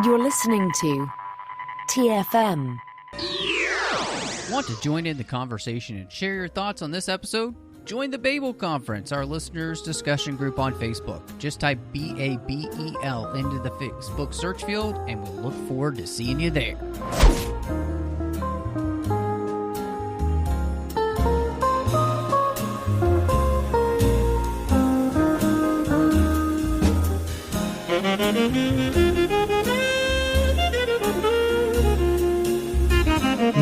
You're listening to TFM. Want to join in the conversation and share your thoughts on this episode? Join the Babel Conference, our listeners' discussion group on Facebook. Just type BABEL into the Facebook search field, and we'll look forward to seeing you there.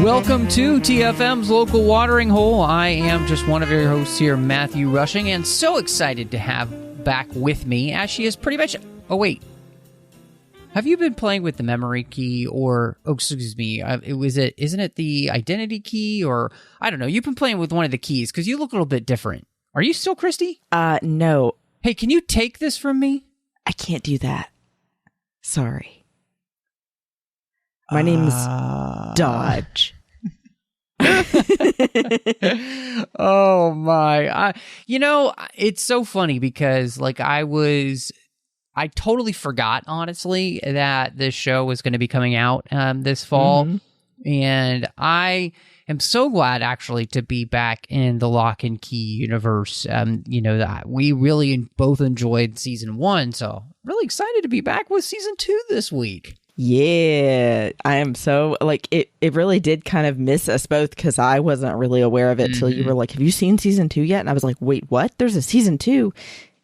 Welcome to TFM's Local Watering Hole. I am just one of your hosts here, Matthew Rushing, and so excited to have back with me, as she is pretty much... Oh, wait. Have you been playing with the memory key, or... Oh, excuse me. Isn't it the identity key, or... I don't know. You've been playing with one of the keys, because you look a little bit different. Are you still Christy? No. Hey, can you take this from me? I can't do that. Sorry. My name's Dodge. Oh my. It's so funny because I totally forgot, honestly, that this show was going to be coming out this fall. Mm-hmm. And I am so glad actually to be back in the Locke and Key universe. That we really both enjoyed season 1. So really excited to be back with season 2 this week. Yeah, I am so, it really did kind of miss us both because I wasn't really aware of it till you were like, have you seen season 2 yet? And I was like, wait, what? There's a season 2?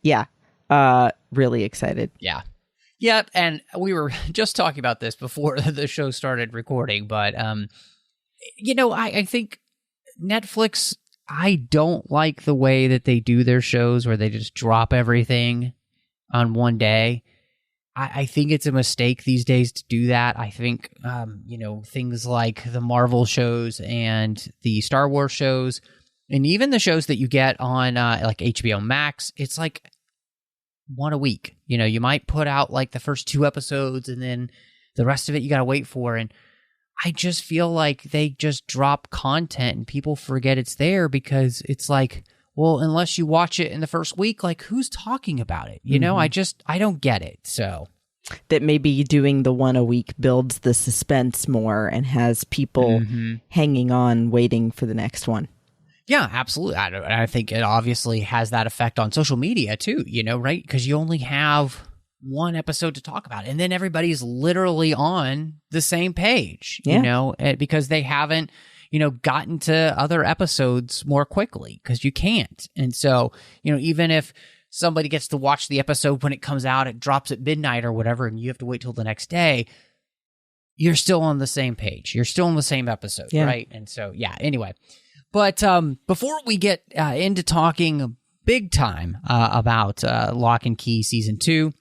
Yeah, really excited. Yeah. Yeah, and we were just talking about this before the show started recording, but, I think Netflix, I don't like the way that they do their shows where they just drop everything on one day. I think it's a mistake these days to do that. I think, things like the Marvel shows and the Star Wars shows, and even the shows that you get on like HBO Max, it's like one a week. You might put out like the first 2 episodes and then the rest of it you got to wait for. And I just feel like they just drop content and people forget it's there because it's like, well, unless you watch it in the first week, like who's talking about it? I don't get it. So that maybe doing the one a week builds the suspense more and has people hanging on, waiting for the next one. Yeah, absolutely. I think it obviously has that effect on social media too, right? Because you only have one episode to talk about, and then everybody's literally on the same page, because they haven't gotten to other episodes more quickly because you can't. And so, even if somebody gets to watch the episode when it comes out, it drops at midnight or whatever, and you have to wait till the next day, you're still on the same page. You're still on the same episode, right? And so, anyway. But before we get into talking big time about Locke and Key Season 2,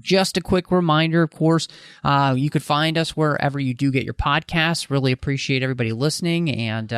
just a quick reminder, of course, you could find us wherever you do get your podcasts. Really appreciate everybody listening. And,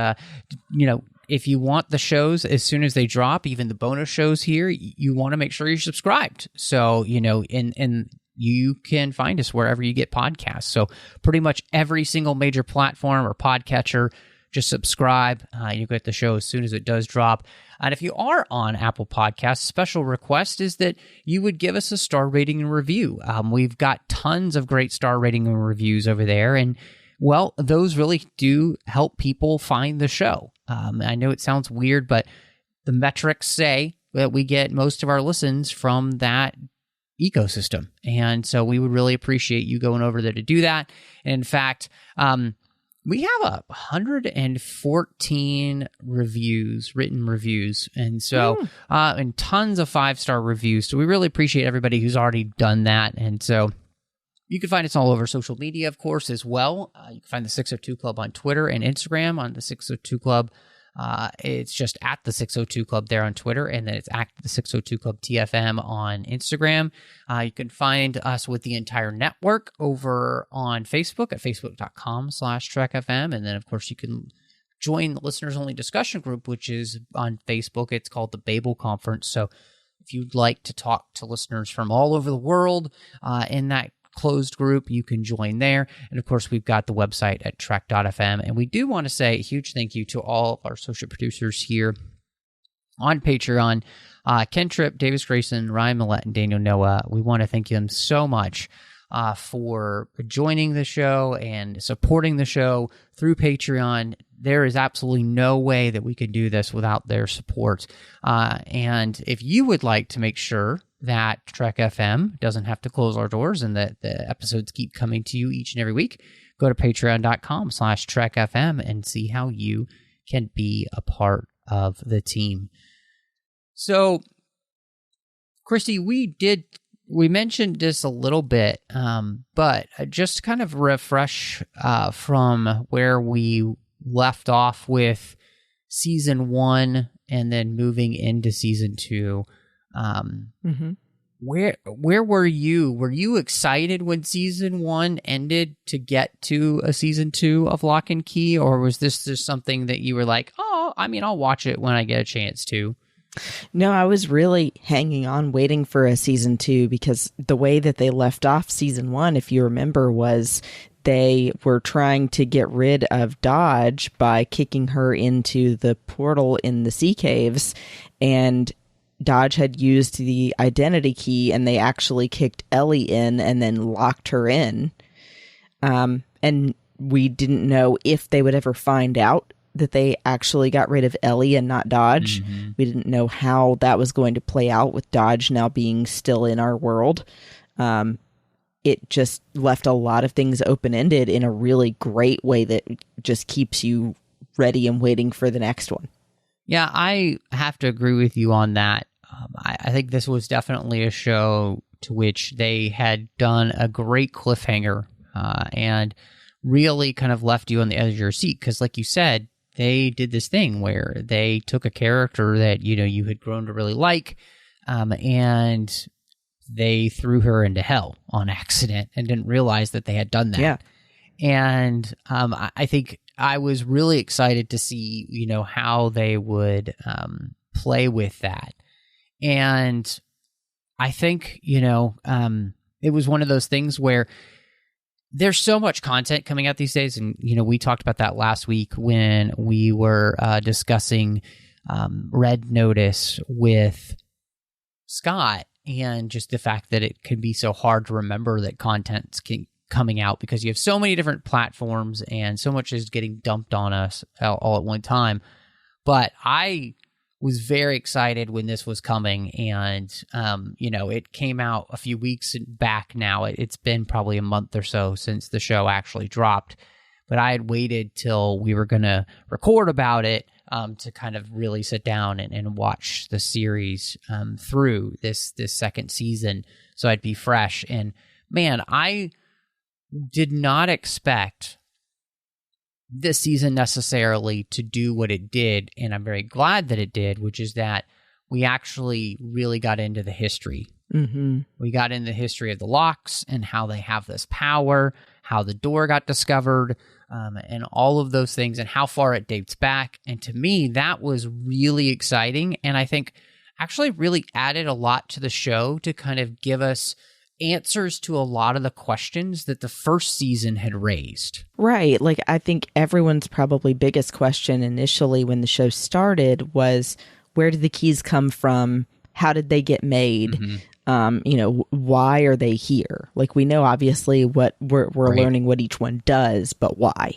if you want the shows as soon as they drop, even the bonus shows here, you want to make sure you're subscribed. So, and you can find us wherever you get podcasts. So pretty much every single major platform or podcatcher, just subscribe. You get the show as soon as it does drop. And if you are on Apple Podcasts, special request is that you would give us a star rating and review. We've got tons of great star rating and reviews over there. And, well, those really do help people find the show. I know it sounds weird, but the metrics say that we get most of our listens from that ecosystem. And so we would really appreciate you going over there to do that. And in fact, we have 114 reviews, written reviews, and so and tons of 5-star reviews. So we really appreciate everybody who's already done that. And so you can find us all over social media, of course, as well. You can find the 602 Club on Twitter and Instagram. On the 602 Club, it's just at the 602 Club there on Twitter, and then it's at the 602 Club TFM on Instagram. You can find us with the entire network over on Facebook at facebook.com/TrekFM. And then, of course, you can join the listeners only discussion group, which is on Facebook. It's called the Babel Conference. So if you'd like to talk to listeners from all over the world in that closed group, you can join there. And of course, we've got the website at trek.fm. And we do want to say a huge thank you to all of our associate producers here on Patreon. Ken Tripp, Davis Grayson, Ryan Maillet, and Daniel Noah. We want to thank them so much for joining the show and supporting the show through Patreon. There is absolutely no way that we could do this without their support. And if you would like to make sure that Trek FM doesn't have to close our doors and that the episodes keep coming to you each and every week, go to patreon.com/TrekFM and see how you can be a part of the team. So, Christy, we mentioned this a little bit, but just to kind of refresh from where we left off with season 1 and then moving into season 2. Where were you? Were you excited when season 1 ended to get to a season 2 of Locke and Key, or was this just something that you were like, oh, I mean, I'll watch it when I get a chance to? No, I was really hanging on, waiting for a season 2, because the way that they left off season 1, if you remember, was they were trying to get rid of Dodge by kicking her into the portal in the sea caves, and Dodge had used the identity key, and they actually kicked Ellie in and then locked her in. And we didn't know if they would ever find out that they actually got rid of Ellie and not Dodge. We didn't know how that was going to play out with Dodge now being still in our world. It just left a lot of things open-ended in a really great way that just keeps you ready and waiting for the next one. Yeah, I have to agree with you on that. I think this was definitely a show to which they had done a great cliffhanger and really kind of left you on the edge of your seat. Because like you said, they did this thing where they took a character that, you had grown to really like, and they threw her into hell on accident and didn't realize that they had done that. Yeah. And I think I was really excited to see, how they would play with that. And I think, it was one of those things where there's so much content coming out these days. And, we talked about that last week when we were discussing Red Notice with Scott, and just the fact that it can be so hard to remember that content's coming out because you have so many different platforms and so much is getting dumped on us all at one time. But I was very excited when this was coming, and it came out a few weeks back now. It's been probably a month or so since the show actually dropped, but I had waited till we were going to record about it to kind of really sit down and watch the series through this second season, so I'd be fresh. And man, I did not expect this season necessarily to do what it did, and I'm very glad that it did, which is that we actually really got into the history. We got into the history of the Lockes and how they have this power, how the door got discovered, and all of those things, and how far it dates back. And to me, that was really exciting, and I think actually really added a lot to the show to kind of give us answers to a lot of the questions that the first season had raised. Right. Like, I think everyone's probably biggest question initially when the show started was, where did the keys come from? How did they get made? Why are they here? Like, we know obviously what we're right. Learning what each one does, but why?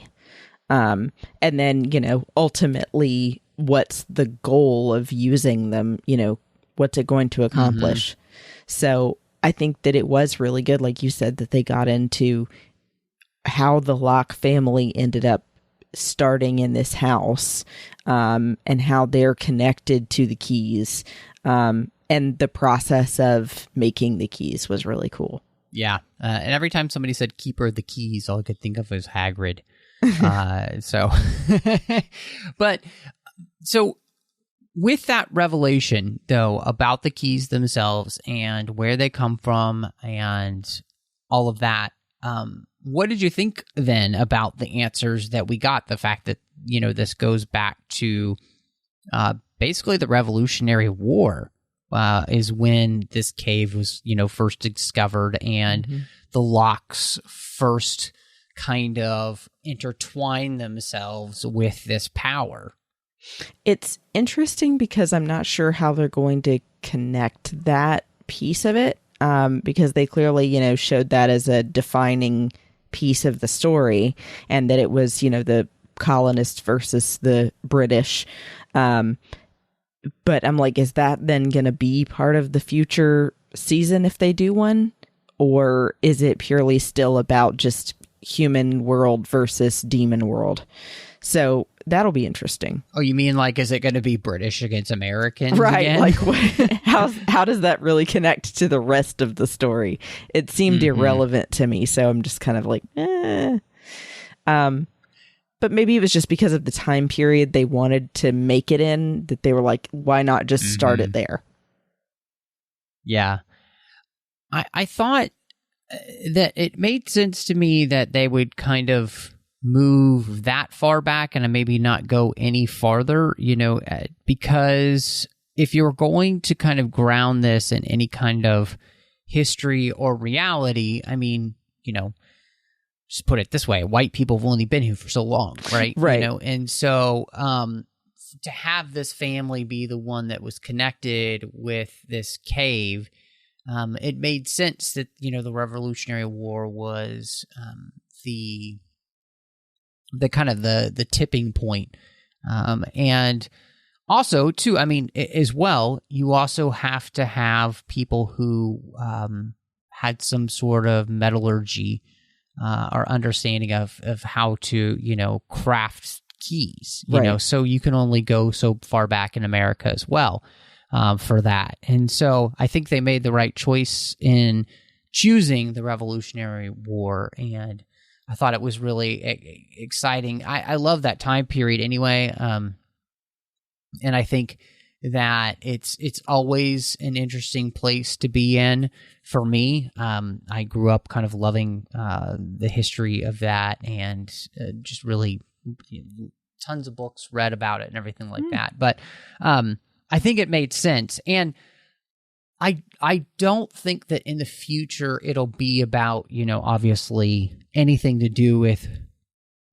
And then, ultimately, what's the goal of using them? What's it going to accomplish? So I think that it was really good, like you said, that they got into how the Locke family ended up starting in this house, and how they're connected to the keys, and the process of making the keys was really cool. Yeah, and every time somebody said "keeper of the keys," all I could think of was Hagrid. So with that revelation, though, about the keys themselves and where they come from and all of that, what did you think then about the answers that we got? The fact that, this goes back to basically the Revolutionary War is when this cave was, first discovered, and the Lockes first kind of intertwine themselves with this power. It's interesting because I'm not sure how they're going to connect that piece of it. because they clearly, showed that as a defining piece of the story, and that it was, the colonists versus the British. But I'm like, is that then going to be part of the future season if they do one? Or is it purely still about just human world versus demon world? So that'll be interesting. Oh, you mean like, is it going to be British against Americans right, again? Like how does that really connect to the rest of the story? It seemed irrelevant to me, so I'm just kind of like, but maybe it was just because of the time period they wanted to make it in, that they were like, why not just start it there? Yeah. I thought that it made sense to me that they would kind of move that far back and maybe not go any farther, because if you're going to kind of ground this in any kind of history or reality, I mean, just put it this way, white people have only been here for so long, right? Right. And so to have this family be the one that was connected with this cave, it made sense that, the Revolutionary War was the kind of the tipping point. And also, too, I mean, as well, you also have to have people who had some sort of metallurgy or understanding of how to, craft keys, right. So you can only go so far back in America as well for that. And so I think they made the right choice in choosing the Revolutionary War, and I thought it was really exciting. I love that time period anyway, and I think that it's always an interesting place to be in for me. I grew up kind of loving the history of that, and just really tons of books read about it and everything like that. But I think it made sense, and I don't think that in the future it'll be about, obviously anything to do with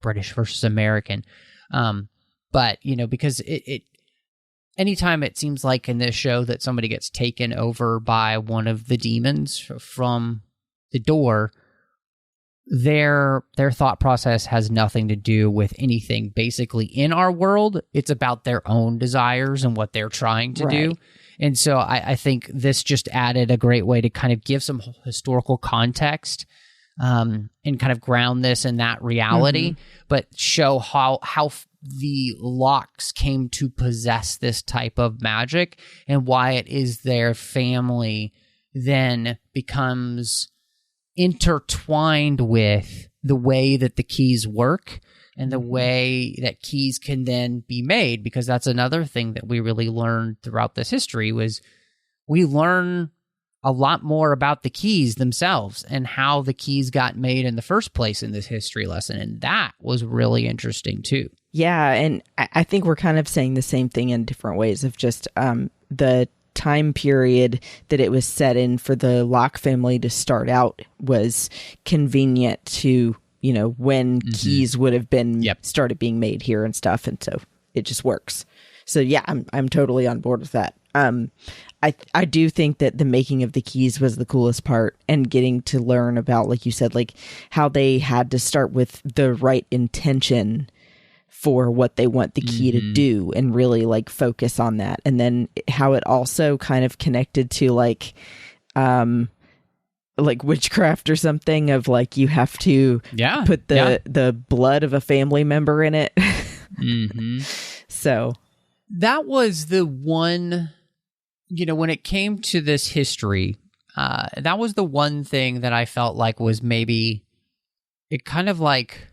British versus American. But, because it anytime it seems like in this show that somebody gets taken over by one of the demons from the door, their thought process has nothing to do with anything basically in our world. It's about their own desires and what they're trying to do. And so I think this just added a great way to kind of give some historical context and kind of ground this in that reality, but show how the Lockes came to possess this type of magic and why it is their family then becomes intertwined with the way that the keys work and the way that keys can then be made, because that's another thing that we really learned throughout this history was we learn a lot more about the keys themselves and how the keys got made in the first place in this history lesson. And that was really interesting too. Yeah. And I think we're kind of saying the same thing in different ways of just the time period that it was set in for the Locke family to start out was convenient to, when keys would have been started being made here and stuff. And so it just works. So yeah, I'm totally on board with that. I do think that the making of the keys was the coolest part, and getting to learn about, like you said, like how they had to start with the right intention for what they want the key to do and really like focus on that. And then how it also kind of connected to like witchcraft or something of like, you have to put the blood of a family member in it. So that was the one, when it came to this history, that was the one thing that I felt like was maybe it kind of like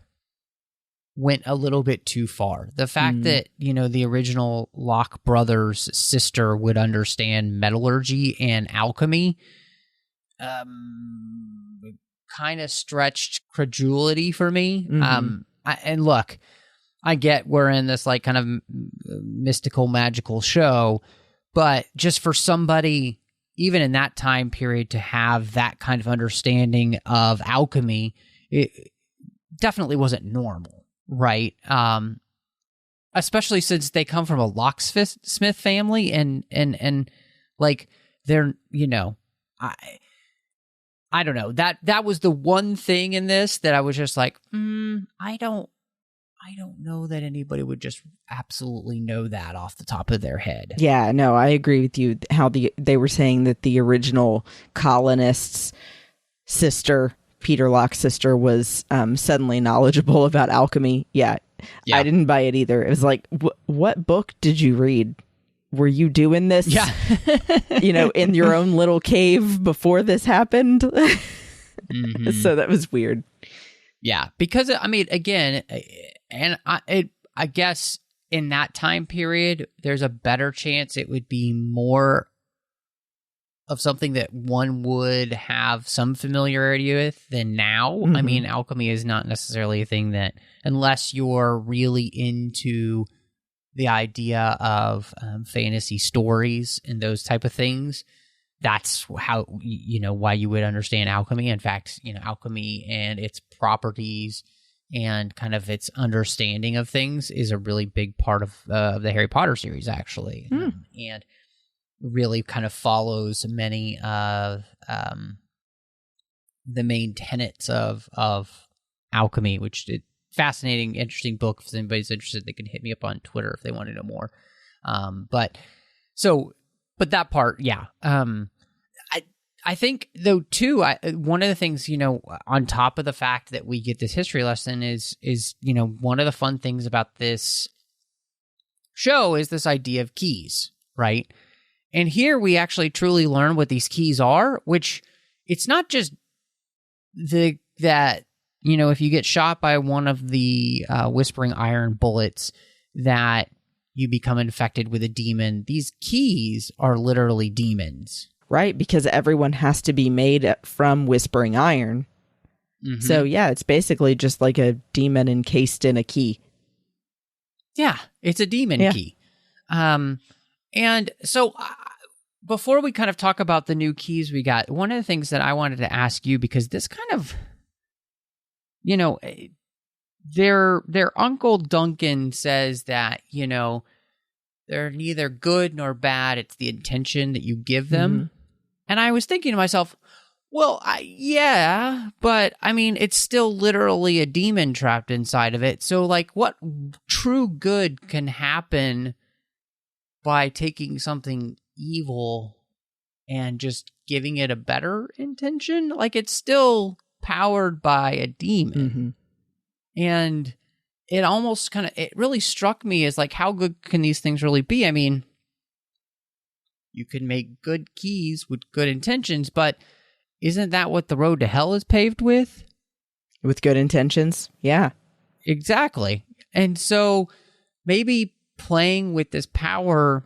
went a little bit too far. The fact that, the original Locke brothers' sister would understand metallurgy and alchemy kind of stretched credulity for me. And look, I get we're in this like kind of mystical, magical show, but just for somebody, even in that time period, to have that kind of understanding of alchemy, it definitely wasn't normal, right? Especially since they come from a locksmith family, and like they're, I don't know. That was the one thing in this that I was just like, I don't know that anybody would just absolutely know that off the top of their head. Yeah, no, I agree with you. How they were saying that the original colonists' sister, Peter Locke's sister, was suddenly knowledgeable about alchemy. Yeah, I didn't buy it either. It was like, what book did you read? Were you doing this? Yeah. In your own little cave before this happened? So that was weird. Yeah, because I mean, again, and I guess in that time period, there's a better chance it would be more of something that one would have some familiarity with than now. Mm-hmm. I mean, alchemy is not necessarily a thing that, unless you're really into the idea of fantasy stories and those type of things, that's how, why you would understand alchemy. In fact, alchemy and its properties and kind of its understanding of things is a really big part of the Harry Potter series, actually. And really kind of follows many of the main tenets of alchemy, which is fascinating, interesting book. If anybody's interested, they can hit me up on Twitter if they want to know more. But that part, yeah. I think, though, too, one of the things, on top of the fact that we get this history lesson is one of the fun things about this show is this idea of keys, right? And here we actually truly learn what these keys are, which it's not just that if you get shot by one of the whispering iron bullets that you become infected with a demon. These keys are literally demons. Right, because everyone has to be made from whispering iron. Mm-hmm. So, yeah, it's basically just like a demon encased in a key. Yeah, it's a demon key. And so before we kind of talk about the new keys we got, one of the things that I wanted to ask you, because this kind of, their Uncle Duncan says that, they're neither good nor bad. It's the intention that you give them. Mm-hmm. And I was thinking to myself, well, but I mean, it's still literally a demon trapped inside of it. So, like, what true good can happen by taking something evil and just giving it a better intention? Like, it's still powered by a demon. Mm-hmm. And it almost it really struck me as like, how good can these things really be? I mean, you can make good keys with good intentions, but isn't that what the road to hell is paved with? With good intentions? Yeah. Exactly. And so maybe playing with this power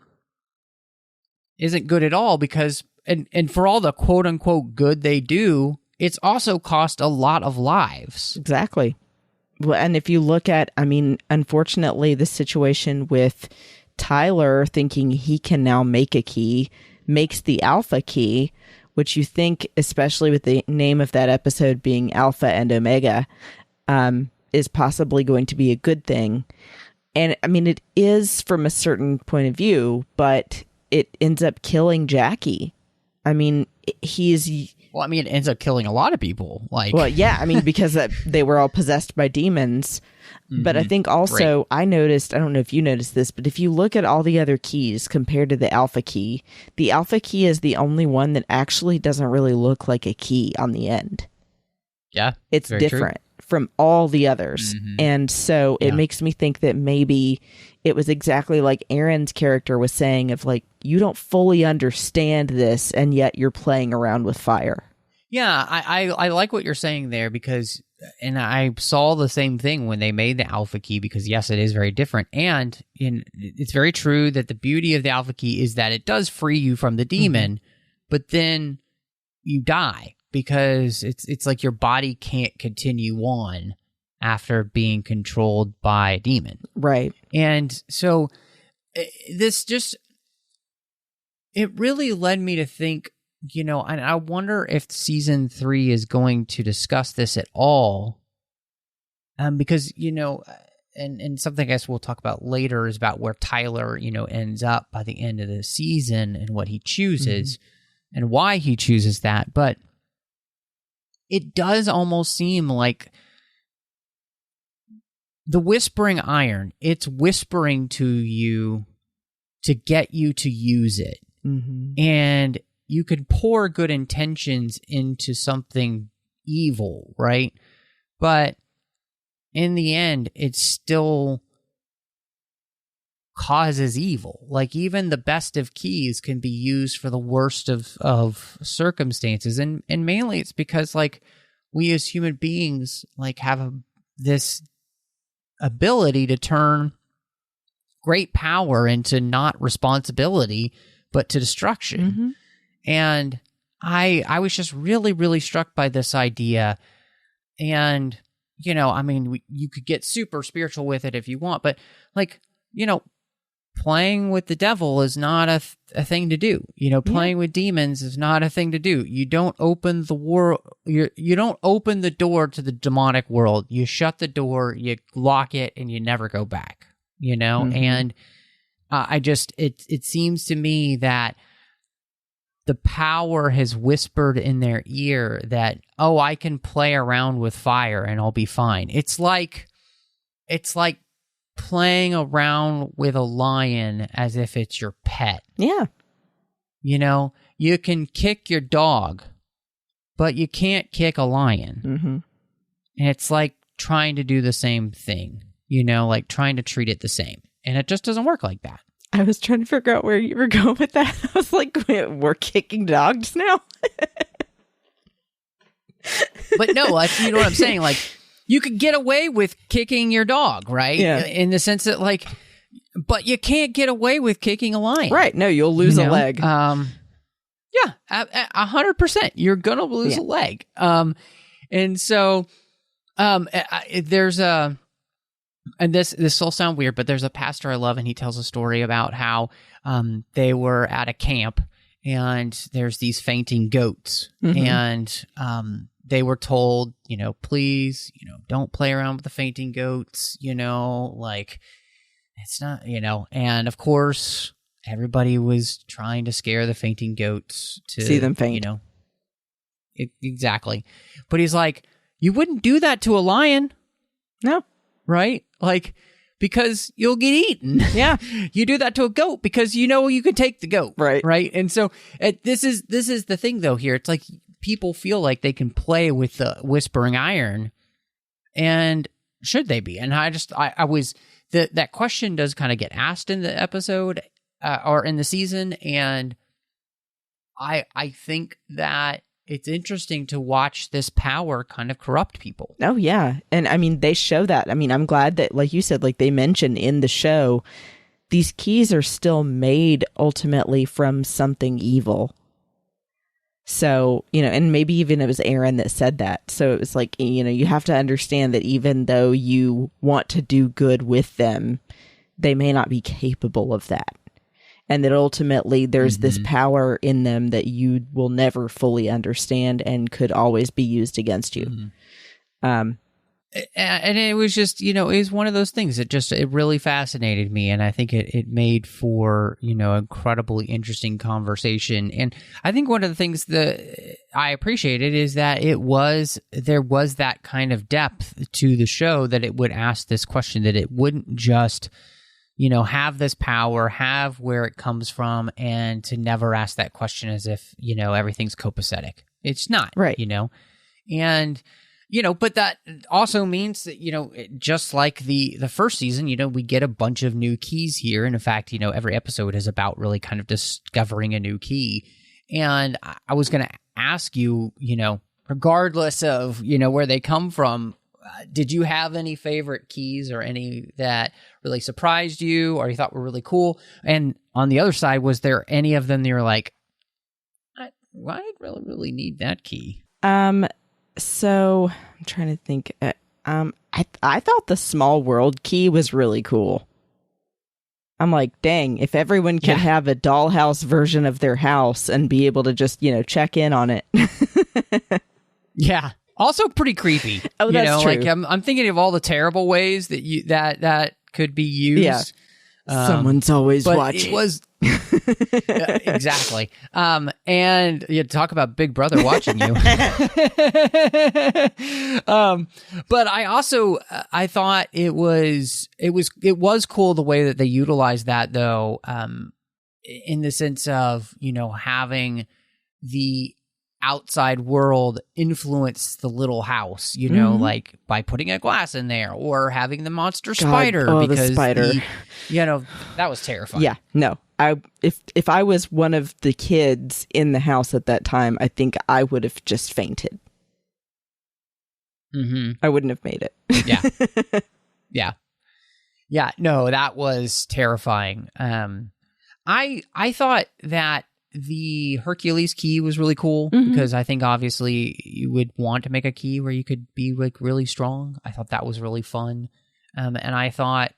isn't good at all because, and for all the quote unquote good they do, it's also cost a lot of lives. Exactly. Well, and if you look at, I mean, unfortunately, the situation with Tyler thinking he can now make a key makes the alpha key, which you think, especially with the name of that episode being Alpha and Omega, is possibly going to be a good thing. And I mean, it is from a certain point of view, but it ends up killing Jackie. I mean, Well, I mean, it ends up killing a lot of people. Well, yeah, I mean, because they were all possessed by demons. Mm-hmm. But I think also, I noticed, I don't know if you noticed this, but if you look at all the other keys compared to the alpha key is the only one that actually doesn't really look like a key on the end. Yeah. It's different from all the others. Mm-hmm. And so it makes me think that maybe it was exactly like Aaron's character was saying of like, you don't fully understand this and yet you're playing around with fire. Yeah, I like what you're saying there because, and I saw the same thing when they made the alpha key because yes, it is very different. And it's very true that the beauty of the alpha key is that it does free you from the demon, but then you die because it's like your body can't continue on after being controlled by a demon. Right. And so this just, it really led me to think, and I wonder if season 3 is going to discuss this at all. Because, and something I guess we'll talk about later is about where Tyler, ends up by the end of the season and what he chooses and why he chooses that. But it does almost seem like the whispering iron, it's whispering to you to get you to use it. Mm-hmm. And you could pour good intentions into something evil, right? But in the end, it still causes evil. Like, even the best of keys can be used for the worst of circumstances. And mainly it's because, like, we as human beings, like, have this ability to turn great power into not responsibility, but to destruction. Mm-hmm. And I was just really, really struck by this idea. And, you know, I mean, you could get super spiritual with it if you want, but, like, you know, playing with the devil is not a thing to do. You know, playing with demons is not a thing to do. You don't open the world. You don't open the door to the demonic world. You shut the door, you lock it, and you never go back. You know, Mm-hmm. and it seems to me that the power has whispered in their ear that, oh, I can play around with fire and I'll be fine. It's like playing around with a lion as if it's your pet. Yeah. You know, you can kick your dog, but you can't kick a lion. Mm-hmm. And it's like trying to do the same thing, you know, like trying to treat it the same. And it just doesn't work like that. I was trying to figure out where you were going with that. I was like, we're kicking dogs now? But no, you know what I'm saying? Like, you could get away with kicking your dog, right? Yeah. In the sense that, like, but you can't get away with kicking a lion. Right. No, you'll lose a leg. Yeah, 100%. You're going to lose a leg. And so there's a... And this will sound weird, but there's a pastor I love, and he tells a story about how they were at a camp, and there's these fainting goats, Mm-hmm. and they were told, you know, please, you know, don't play around with the fainting goats, you know, like, it's not, you know, and of course, everybody was trying to scare the fainting goats to see them faint, you know, exactly. But he's like, you wouldn't do that to a lion. No. Right? Like, because you'll get eaten. Yeah. You do that to a goat because you know you could take the goat. Right. Right? And so this is the thing, though, here. It's like people feel like they can play with the whispering iron, and should they be? And I was that question does kind of get asked in the episode or in the season, and I think that it's interesting to watch this power kind of corrupt people. Oh, yeah. And I mean, they show that. I mean, I'm glad that, like you said, like they mentioned in the show, these keys are still made ultimately from something evil. So, you know, and maybe even it was Aaron that said that. So it was like, you know, you have to understand that even though you want to do good with them, they may not be capable of that. And that ultimately there's this power in them that you will never fully understand and could always be used against you. Mm-hmm. And it was just, you know, it was one of those things that just, it really fascinated me. And I think it made for, you know, incredibly interesting conversation. And I think one of the things that I appreciated is that there was that kind of depth to the show, that it would ask this question, that it wouldn't just, you know, have this power, have where it comes from, and to never ask that question as if, you know, everything's copacetic. It's not, right? You know, and, you know, but that also means that, you know, just like the first season, you know, we get a bunch of new keys here. And in fact, you know, every episode is about really kind of discovering a new key. And I was going to ask you, you know, regardless of, you know, where they come from, did you have any favorite keys or any that really surprised you or you thought were really cool? And on the other side, was there any of them that you're like, I really need that key? So I'm trying to think. I thought the small world key was really cool. I'm like, dang, if everyone could have a dollhouse version of their house and be able to just, you know, check in on it. Yeah. Also pretty creepy. Oh, that's true. Like I'm thinking of all the terrible ways that that could be used. Someone's always but watching. It was exactly. And you talk about Big Brother watching you. But I also I thought it was cool the way that they utilized that though. In the sense of, having the outside world influence the little house, like by putting a glass in there or having the monster spider because the spider. That was terrifying. Yeah, no. If I was one of the kids in the house at that time, I think I would have just fainted. Mm-hmm. I wouldn't have made it. Yeah. Yeah. Yeah. No, that was terrifying. I thought that the Hercules key was really cool because I think obviously you would want to make a key where you could be like really strong. I thought that was really fun. And I thought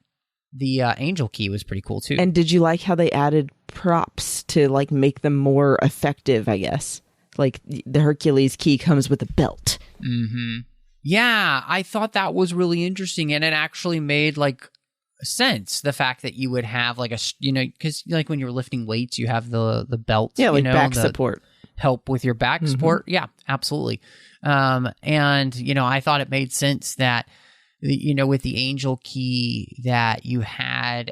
the angel key was pretty cool too. And did you like how they added props to like make them more effective, I guess? Like the Hercules key comes with a belt. Mm-hmm. Yeah, I thought that was really interesting and it actually made like sense, the fact that you would have like because like when you're lifting weights you have the belt, back support, help with your back support. Yeah, absolutely. And I thought it made sense that with the angel key that you had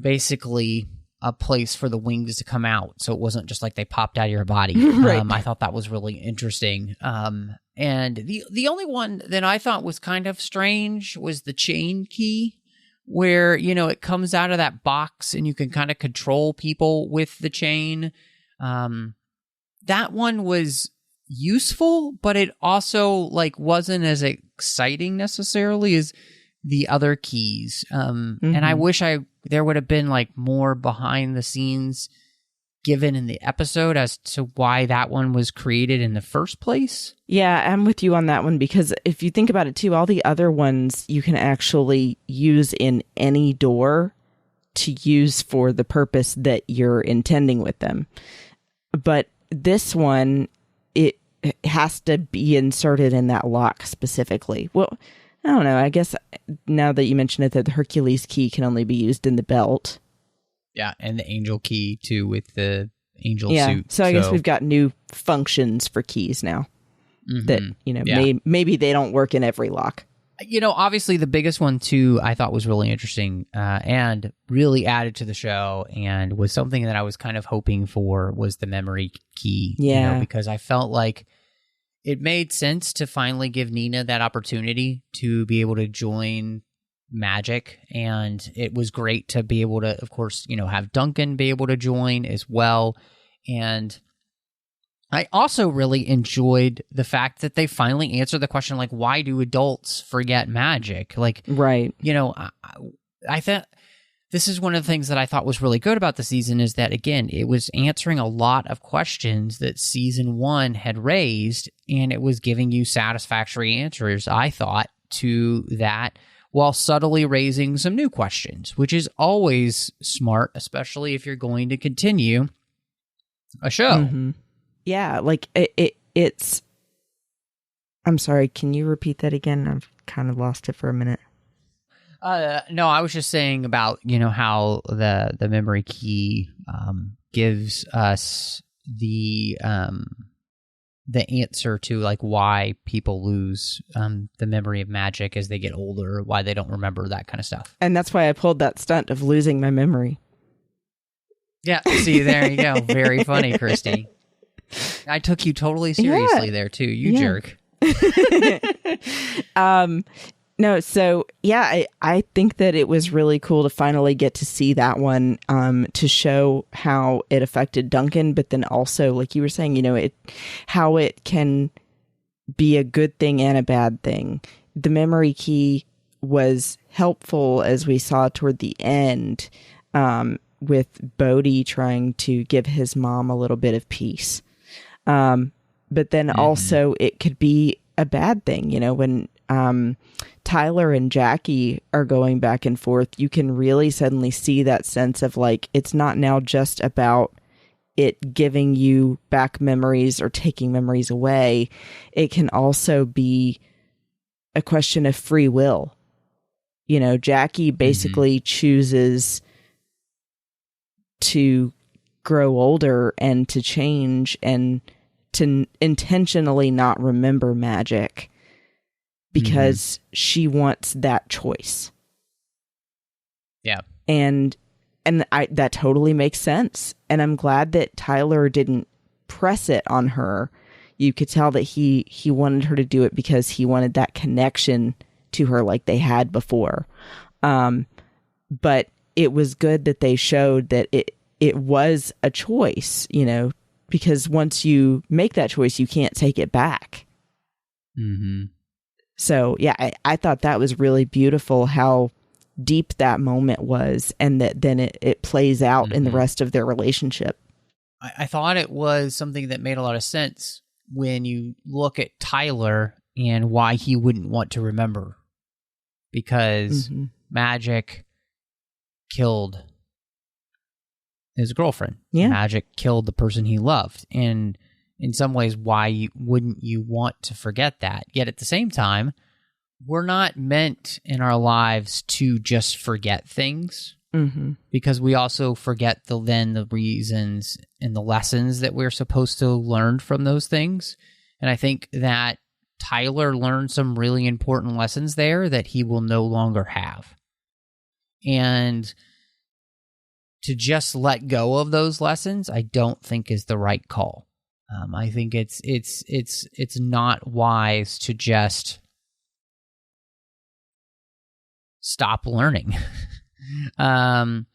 basically a place for the wings to come out, so it wasn't just like they popped out of your body. Right. I thought that was really interesting. And the only one that I thought was kind of strange was the chain key, where it comes out of that box and you can kind of control people with the chain. That one was useful, but it also like wasn't as exciting necessarily as the other keys. And I wish there would have been like more behind the scenes given in the episode as to why that one was created in the first place. Yeah, I'm with you on that one because if you think about it too, all the other ones you can actually use in any door to use for the purpose that you're intending with them. But this one, it has to be inserted in that lock specifically. Well, I don't know. I guess now that you mention it, that the Hercules key can only be used in the belt. Yeah, and the angel key too with the angel suit. So I guess we've got new functions for keys now that, maybe they don't work in every lock. Obviously the biggest one too I thought was really interesting and really added to the show and was something that I was kind of hoping for was the memory key. Yeah. Because I felt like it made sense to finally give Nina that opportunity to be able to join Magic, and it was great to be able to, of course, have Duncan be able to join as well. And I also really enjoyed the fact that they finally answered the question, like, why do adults forget magic? Like, right. I thought this is one of the things that I thought was really good about the season is that, again, it was answering a lot of questions that season 1 had raised, and it was giving you satisfactory answers, I thought, to that, while subtly raising some new questions, which is always smart, especially if you're going to continue a show. Mm-hmm. Yeah, like it's... I'm sorry, can you repeat that again? I've kind of lost it for a minute. No, I was just saying about, how the memory key gives us the answer to like why people lose the memory of magic as they get older, why they don't remember that kind of stuff. And that's why I pulled that stunt of losing my memory. Yeah, see, there you go. Very funny, Christy. I took you totally seriously there too, you jerk. No, so yeah, I think that it was really cool to finally get to see that one to show how it affected Duncan, but then also, like you were saying, how it can be a good thing and a bad thing. The memory key was helpful, as we saw toward the end, with Bode trying to give his mom a little bit of peace. But then also it could be a bad thing, when Tyler and Jackie are going back and forth, you can really suddenly see that sense of like, it's not now just about it giving you back memories or taking memories away. It can also be a question of free will. Jackie basically chooses to grow older and to change and to intentionally not remember magic because she wants that choice. Yeah. And that totally makes sense. And I'm glad that Tyler didn't press it on her. You could tell that he wanted her to do it because he wanted that connection to her like they had before. But it was good that they showed that it was a choice, because once you make that choice, you can't take it back. Mm-hmm. So, yeah, I thought that was really beautiful how deep that moment was, and that then it plays out in the rest of their relationship. I thought it was something that made a lot of sense when you look at Tyler and why he wouldn't want to remember. Because magic killed his girlfriend. Yeah. Magic killed the person he loved. And in some ways, why wouldn't you want to forget that? Yet at the same time, we're not meant in our lives to just forget things. Because we also forget the reasons and the lessons that we're supposed to learn from those things. And I think that Tyler learned some really important lessons there that he will no longer have. And to just let go of those lessons, I don't think is the right call. I think it's not wise to just stop learning. And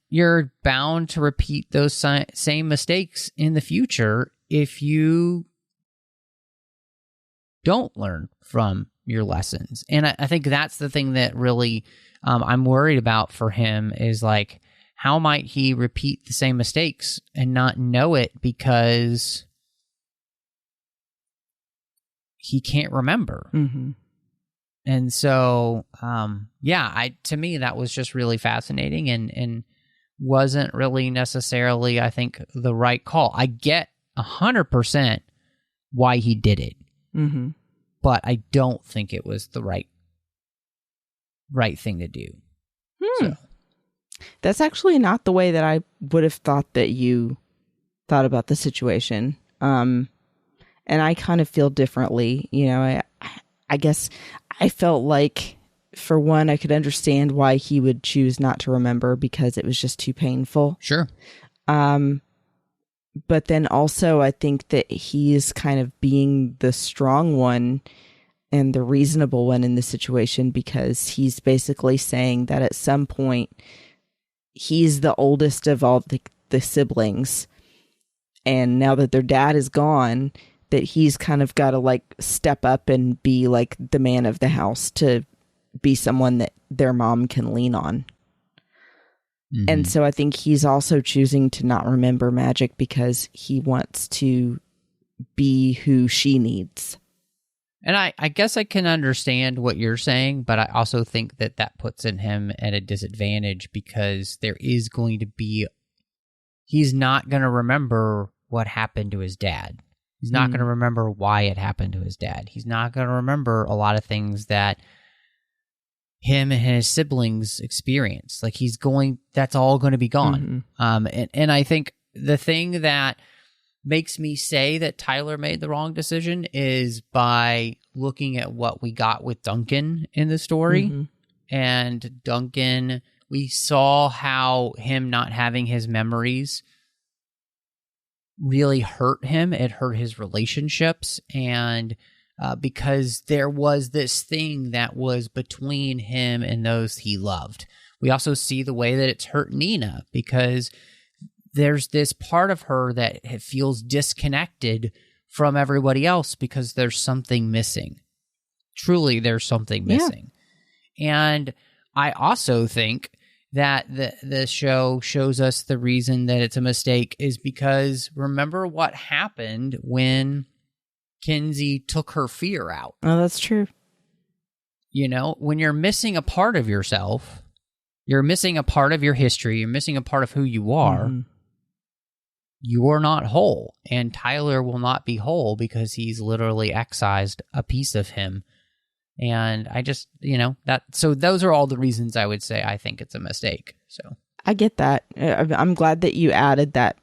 you're bound to repeat those same mistakes in the future if you don't learn from your lessons. And I think that's the thing that really I'm worried about for him is like, how might he repeat the same mistakes and not know it because he can't remember? And so, to me, that was just really fascinating and wasn't really necessarily, I think, the right call. I get 100% why he did it, but I don't think it was the right thing to do. So. That's actually not the way that I would have thought that you thought about the situation. And I kind of feel differently. I guess I felt like, for one, I could understand why he would choose not to remember because it was just too painful. Sure. But then also I think that he is kind of being the strong one and the reasonable one in the situation because he's basically saying that at some point he's the oldest of all the siblings. And now that their dad is gone, that he's kind of got to like step up and be like the man of the house to be someone that their mom can lean on. And so I think he's also choosing to not remember magic because he wants to be who she needs. And I guess I can understand what you're saying, but I also think that puts him at a disadvantage because there is going to be, he's not going to remember what happened to his dad. He's not going to remember why it happened to his dad. He's not going to remember a lot of things that him and his siblings experienced. Like that's all going to be gone. And I think the thing that makes me say that Tyler made the wrong decision is by looking at what we got with Duncan in the story. And Duncan, we saw how him not having his memories really hurt him. It hurt his relationships. And because there was this thing that was between him and those he loved. We also see the way that it's hurt Nina because there's this part of her that feels disconnected from everybody else because there's something missing. Truly, there's something missing. And I also think that the show shows us the reason that it's a mistake is because remember what happened when Kinsey took her fear out. Oh, that's true. When you're missing a part of yourself, you're missing a part of your history, you're missing a part of who you are, you're not whole. And Tyler will not be whole because he's literally excised a piece of him And I just, so those are all the reasons I would say I think it's a mistake. So I get that. I'm glad that you added that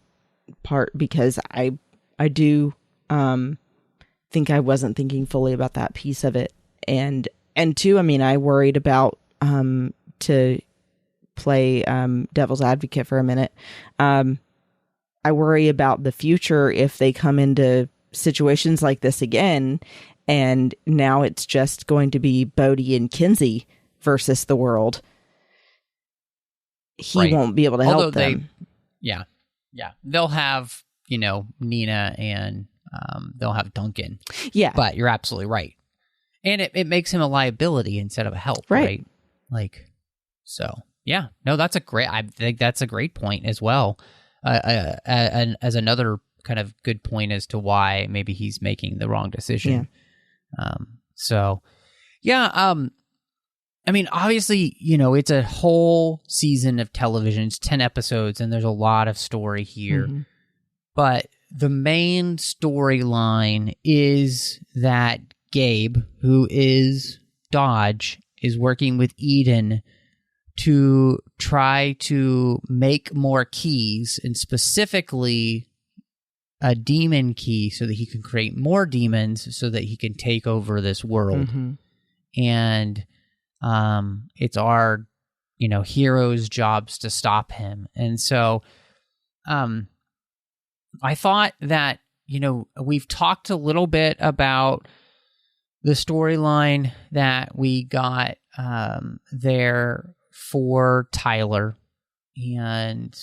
part, because I do think I wasn't thinking fully about that piece of it. And two, I mean, I worried about, to play devil's advocate for a minute, I worry about the future if they come into situations like this again, and now it's just going to be Bode and Kinsey versus the world. He won't be able to help them. Yeah. They'll have, Nina, and they'll have Duncan. Yeah. But you're absolutely right. And it makes him a liability instead of a help, right? So, yeah. No, I think that's a great point as well. And as another kind of good point as to why maybe he's making the wrong decision. Yeah. I mean, obviously, it's a whole season of television. It's 10 episodes, and there's a lot of story here. Mm-hmm. But the main storyline is that Gabe, who is Dodge, is working with Eden to try to make more keys, and specifically a demon key, so that he can create more demons so that he can take over this world. Mm-hmm. And it's our, heroes' jobs to stop him. And so I thought that, we've talked a little bit about the storyline that we got there for Tyler. And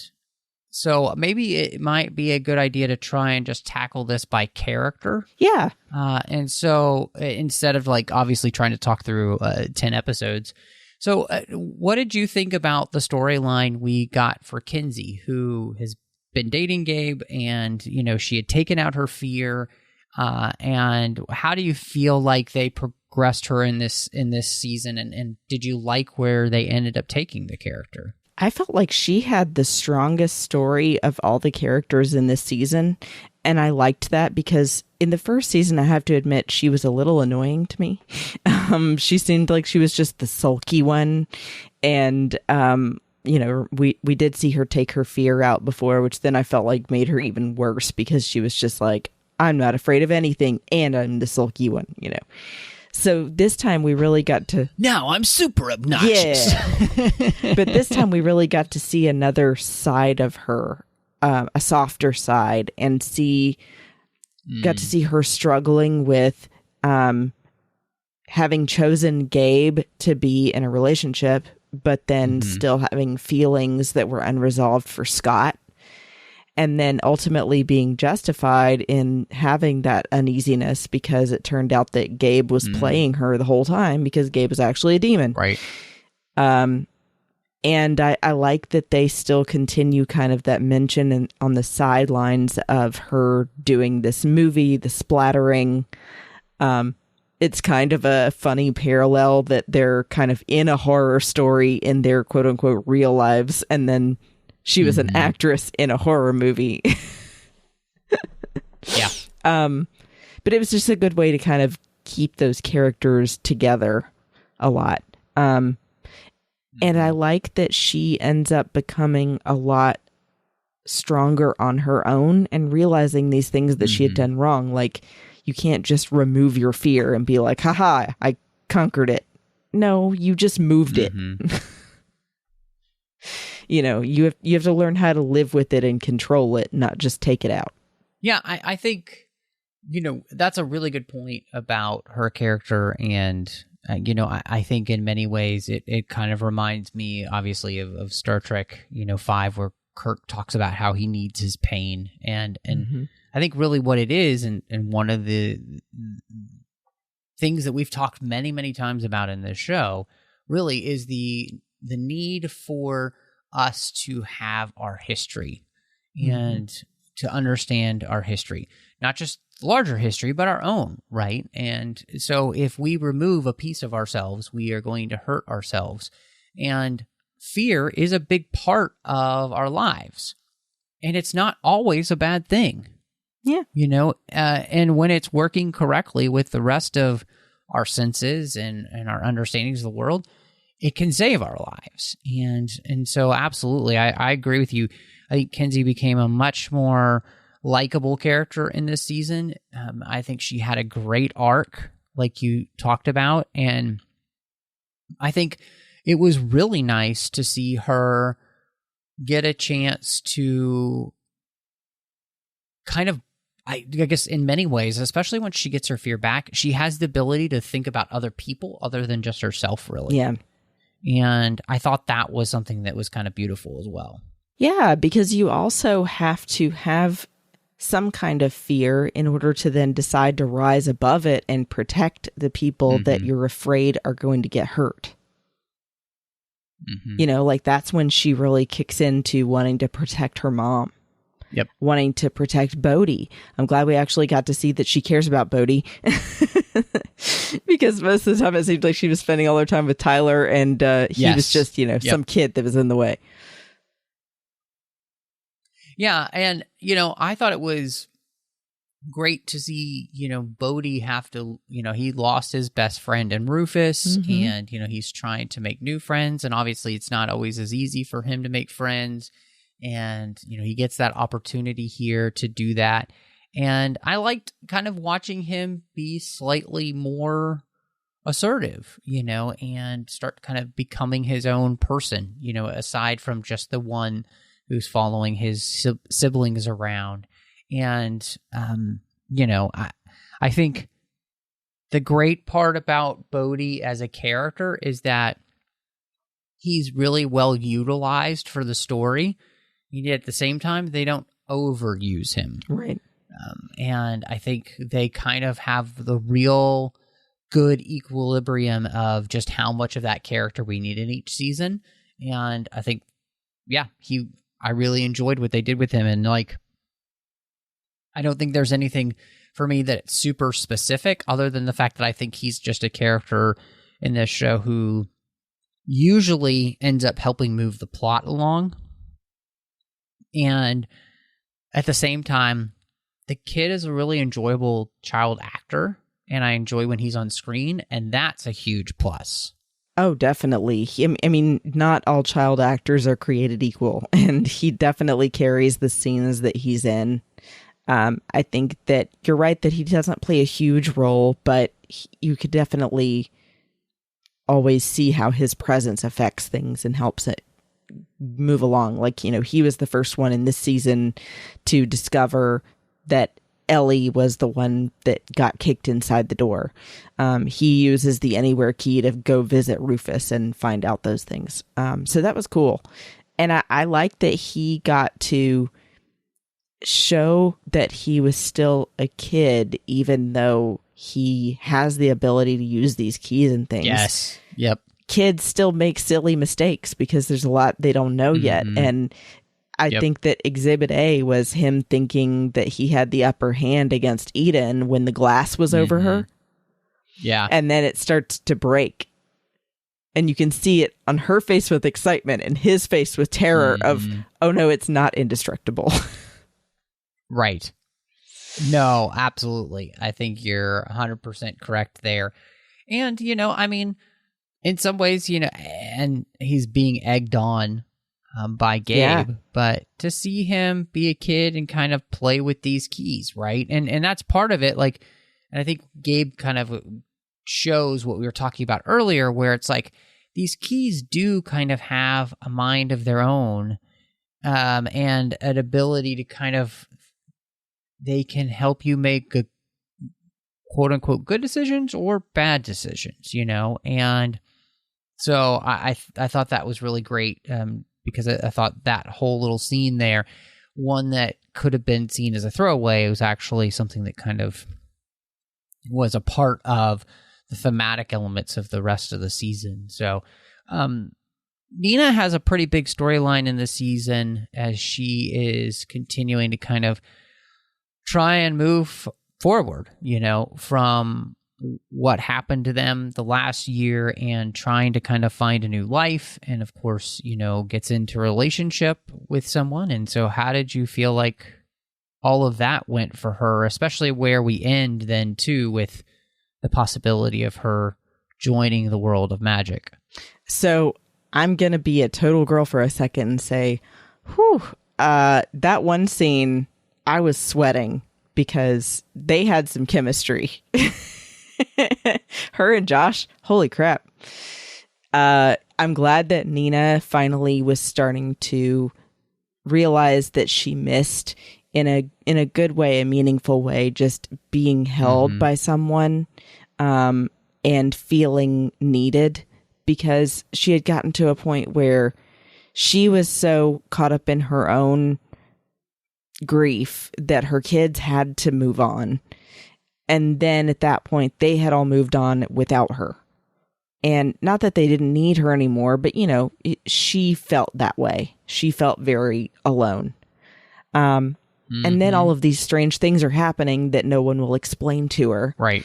so maybe it might be a good idea to try and just tackle this by character. Yeah. And so instead of obviously trying to talk through 10 episodes. So what did you think about the storyline we got for Kinsey, who has been dating Gabe, and, she had taken out her fear. And how do you feel like they progressed her in this season? And did you like where they ended up taking the character? I felt like she had the strongest story of all the characters in this season. And I liked that, because in the first season, I have to admit, she was a little annoying to me. She seemed like she was just the sulky one. And, we did see her take her fear out before, which then I felt like made her even worse, because she was just like, I'm not afraid of anything, and I'm the sulky one, So this time we really got to... Now I'm super obnoxious. Yeah. But this time we really got to see another side of her, a softer side, and got to see her struggling with having chosen Gabe to be in a relationship, but then still having feelings that were unresolved for Scott. And then ultimately being justified in having that uneasiness, because it turned out that Gabe was playing her the whole time, because Gabe was actually a demon. Right. And I like that they still continue kind of that mention on the sidelines of her doing this movie, the splattering. It's kind of a funny parallel that they're kind of in a horror story in their quote unquote real lives, and then she was an actress in a horror movie. Yeah. But it was just a good way to kind of keep those characters together a lot. And I like that she ends up becoming a lot stronger on her own and realizing these things that she had done wrong. Like, you can't just remove your fear and be like, haha, I conquered it. No, you just moved it. You have to learn how to live with it and control it, not just take it out. Yeah, I think, that's a really good point about her character. And, I think in many ways it kind of reminds me, obviously, of Star Trek, 5, where Kirk talks about how he needs his pain. And I think really what it is, and one of the things that we've talked many, many times about in this show, really is the need for us to have our history and to understand our history, not just larger history, but our own, right? And so if we remove a piece of ourselves, we are going to hurt ourselves. And fear is a big part of our lives. And it's not always a bad thing. Yeah. And when it's working correctly with the rest of our senses and our understandings of the world, it can save our lives. And so absolutely, I agree with you. I think Kinsey became a much more likable character in this season. I think she had a great arc, like you talked about, and I think it was really nice to see her get a chance to kind of, I guess in many ways, especially when she gets her fear back, she has the ability to think about other people other than just herself, really. Yeah. And I thought that was something that was kind of beautiful as well. Yeah, because you also have to have some kind of fear in order to then decide to rise above it and protect the people that you're afraid are going to get hurt. You know, like that's when she really kicks into wanting to protect her mom. Yep. Wanting to protect Bode. I'm glad we actually got to see that she cares about Bode. Because most of the time it seemed like she was spending all her time with Tyler and he was just, you know, some kid that was in the way. Yeah, and, you know, I thought it was great to see, you know, Bode have to, you know, he lost his best friend in Rufus, and, you know, he's trying to make new friends, and obviously it's not always as easy for him to make friends, and, you know, he gets that opportunity here to do that, and I liked kind of watching him be slightly more assertive, you know, and start kind of becoming his own person, you know, aside from just the one who's following his siblings around. And, you know, I think the great part about Bode as a character is that he's really well utilized for the story. Yet at the same time, they don't overuse him. Right. And I think they kind of have the real good equilibrium of just how much of that character we need in each season. And I think, yeah, I really enjoyed what they did with him. And like, I don't think there's anything for me that's super specific other than the fact that I think he's just a character in this show who usually ends up helping move the plot along. And at the same time, the kid is a really enjoyable child actor, and I enjoy when he's on screen, and that's a huge plus. Oh, definitely. I mean, not all child actors are created equal, and he definitely carries the scenes that he's in. I think that you're right that he doesn't play a huge role, but you could definitely always see how his presence affects things and helps it move along. Like, you know, he was the first one in this season to discover that Ellie was the one that got kicked inside the door. He uses the anywhere key to go visit Rufus and find out those things. So that was cool. And I like that he got to show that he was still a kid, even though he has the ability to use these keys and things. Yes. Yep. Kids still make silly mistakes because there's a lot they don't know yet. And I think that Exhibit A was him thinking that he had the upper hand against Eden when the glass was over her. Yeah. And then it starts to break. And you can see it on her face with excitement and his face with terror of, oh no, it's not indestructible. Right. No, absolutely. I think you're 100% correct there. And, you know, I mean, in some ways, you know, and he's being egged on by Gabe, but to see him be a kid and kind of play with these keys, right? And that's part of it. Like, and I think Gabe kind of shows what we were talking about earlier, where it's like these keys do kind of have a mind of their own, and an ability to kind of, they can help you make good, quote unquote, good decisions or bad decisions, you know? And so I thought that was really great, because I thought that whole little scene there, one that could have been seen as a throwaway, was actually something that kind of was a part of the thematic elements of the rest of the season. So Nina has a pretty big storyline in the season as she is continuing to kind of try and move forward, you know, from what happened to them the last year and trying to kind of find a new life. And of course, you know, gets into a relationship with someone. And so how did you feel like all of that went for her, especially where we end then too with the possibility of her joining the world of magic. So I'm going to be a total girl for a second and say, whew, that one scene, I was sweating because they had some chemistry. Her and Josh, holy crap. I'm glad that Nina finally was starting to realize that she missed in a good way, a meaningful way, just being held by someone and feeling needed, because she had gotten to a point where she was so caught up in her own grief that her kids had to move on. And then at that point, they had all moved on without her. And not that they didn't need her anymore, but, you know, she felt that way. She felt very alone. And then all of these strange things are happening that no one will explain to her. Right.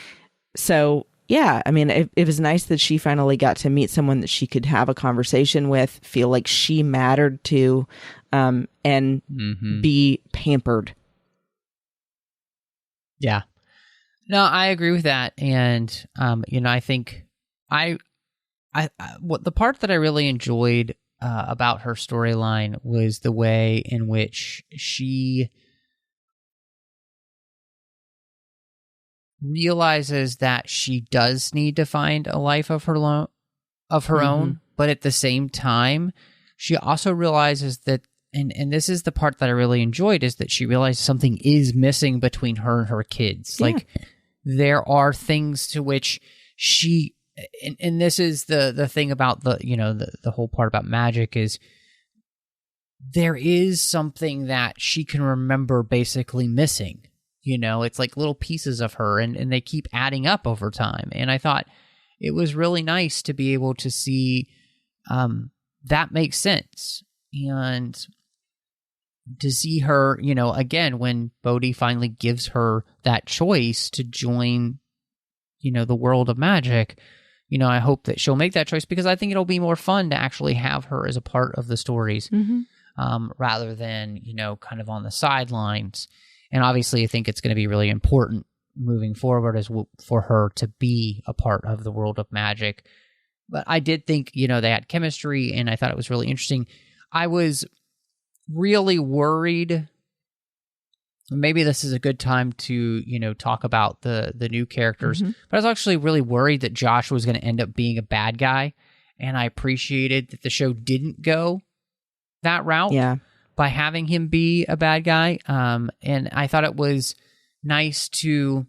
So, yeah, I mean, it was nice that she finally got to meet someone that she could have a conversation with, feel like she mattered to, and be pampered. Yeah. No, I agree with that. And, you know, I think what the part that I really enjoyed about her storyline was the way in which she realizes that she does need to find a life of her own, but at the same time, she also realizes that, and this is the part that I really enjoyed, is that she realized something is missing between her and her kids. Yeah. Like, there are things to which she, and this is the thing about the whole part about magic, is there is something that she can remember basically missing. You know, it's like little pieces of her, and they keep adding up over time. And I thought it was really nice to be able to see that makes sense. And to see her, you know, again, when Bode finally gives her that choice to join, you know, the world of magic, you know, I hope that she'll make that choice, because I think it'll be more fun to actually have her as a part of the stories rather than, you know, kind of on the sidelines. And obviously, I think it's going to be really important moving forward for her to be a part of the world of magic. But I did think, you know, they had chemistry, and I thought it was really interesting. I was really worried. Maybe this is a good time to, you know, talk about the new characters. But I was actually really worried that Josh was going to end up being a bad guy. And I appreciated that the show didn't go that route. Yeah. By having him be a bad guy. And I thought it was nice to,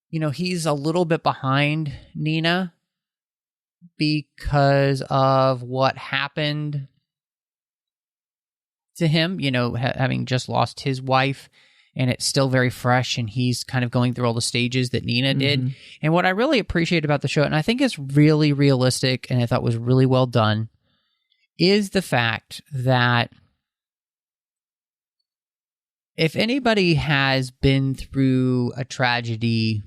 you know, he's a little bit behind Nina because of what happened to him, you know, having just lost his wife, and it's still very fresh, and he's kind of going through all the stages that Nina did. And what I really appreciate about the show, and I think it's really realistic, and I thought was really well done, is the fact that if anybody has been through a tragedy